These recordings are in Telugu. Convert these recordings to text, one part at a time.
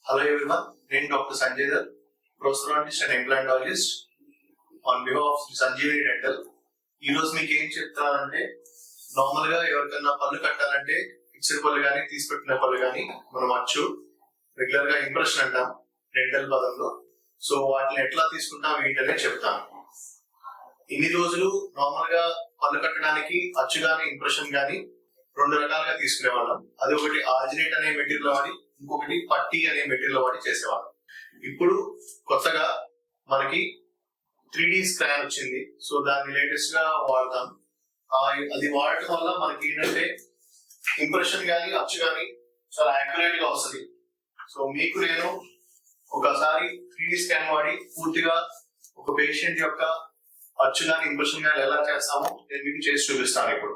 Hello everyone, నేను doctor Sanjay Dhar, prosthodontist and implantologist on behalf of Sanjeevani dental. ఈ రోజు మీకు ఏం చెప్తానంటే, నార్మల్ గా ఎవరికన్నా పళ్ళు కట్టాలంటే ఫిక్స్డ్ పళ్ళు కానీ తీసుపెట్టిన పళ్ళు కానీ మనం వచ్చు రెగ్యులర్ గా ఇంప్రెషన్ అంటాం డెంటల్ పదంలో. సో వాటిని ఎట్లా తీసుకుంటాం ఏంటనే చెప్తాను. ఇన్ని రోజులు నార్మల్ గా పళ్ళు కట్టడానికి అచ్చు కానీ ఇంప్రెషన్ కానీ రెండు రకాలుగా తీసుకునే వాళ్ళం. అది ఒకటి ఆర్జినేట్ అనే మెటీరియల్ వాడి, ఇంకొకటి పట్టి అనే మెటీరియల్ వాడి చేసేవాళ్ళం. ఇప్పుడు కొత్తగా మనకి 3D స్కాన్ వచ్చింది. సో దాన్ని లేటెస్ట్ గా వాడతాం. అది వాడటం వల్ల మనకి ఏంటంటే ఇంప్రెషన్ కానీ అచ్చు కానీ చాలా యాక్యురేట్ గా వస్తుంది. సో మీకు నేను ఒకసారి 3D స్కాన్ వాడి పూర్తిగా ఒక పేషెంట్ యొక్క అచ్చు కానీ ఇంప్రెషన్ కానీ ఎలా చేస్తామో నేను మీకు చేసి చూపిస్తాను ఇప్పుడు.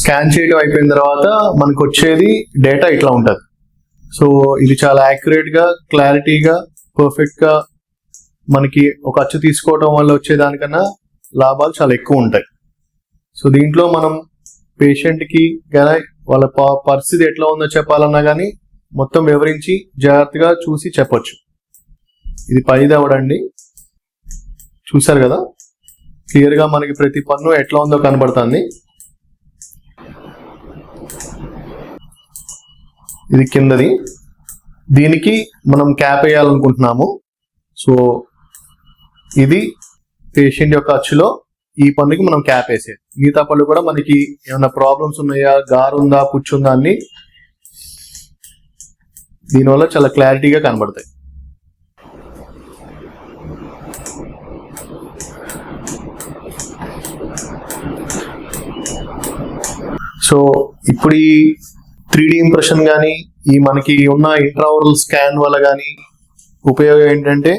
స్కాన్ చేయడం అయిపోయిన తర్వాత మనకు వచ్చేది డేటా ఇట్లా ఉంటుంది. సో ఇది చాలా యాక్యురేట్ గా, క్లారిటీగా, పర్ఫెక్ట్ గా మనకి ఒక అచ్చు తీసుకోవడం వల్ల వచ్చేదానికన్నా లాభాలు చాలా ఎక్కువ ఉంటాయి. సో దీంట్లో మనం పేషెంట్ కి కానీ వాళ్ళ పరిస్థితి ఎట్లా ఉందో చెప్పాలన్నా కానీ మొత్తం వివరించి జాగ్రత్తగా చూసి చెప్పొచ్చు. ఇది పైదవడండి, చూసారు కదా, క్లియర్ గా మనకి ప్రతి పన్ను ఎట్లా ఉందో కనబడుతుంది. ఇది కిందది, దీనికి మనం క్యాప్ వేయాలనుకుంటున్నాము. సో ఇది పేషెంట్ యొక్క అచ్చులో ఈ పన్నుకి మనం క్యాప్ వేసేది. మిగతా పళ్ళు కూడా మనకి ఏమైనా ప్రాబ్లమ్స్ ఉన్నాయా, గారు ఉందా, పుచ్చుందా అని దీనివల్ల చాలా క్లారిటీగా కనబడతాయి. సో ఇప్పుడు ఈ 3D ఇంప్రెషన్ కానీ ఈ మనకి ఉన్న ఇంట్రావరల్ స్కాన్ వల్ల కానీ ఉపయోగం ఏంటంటే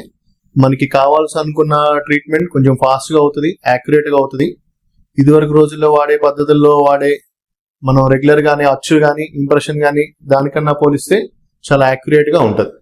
మనకి కావాల్సి అనుకున్న ట్రీట్మెంట్ కొంచెం ఫాస్ట్గా అవుతుంది, యాక్యురేట్గా అవుతుంది. ఇదివరకు రోజుల్లో వాడే పద్ధతుల్లో మనం రెగ్యులర్ గానీ అచ్చు కానీ ఇంప్రెషన్ కానీ దానికన్నా పోలిస్తే చాలా యాక్యురేట్గా ఉంటుంది.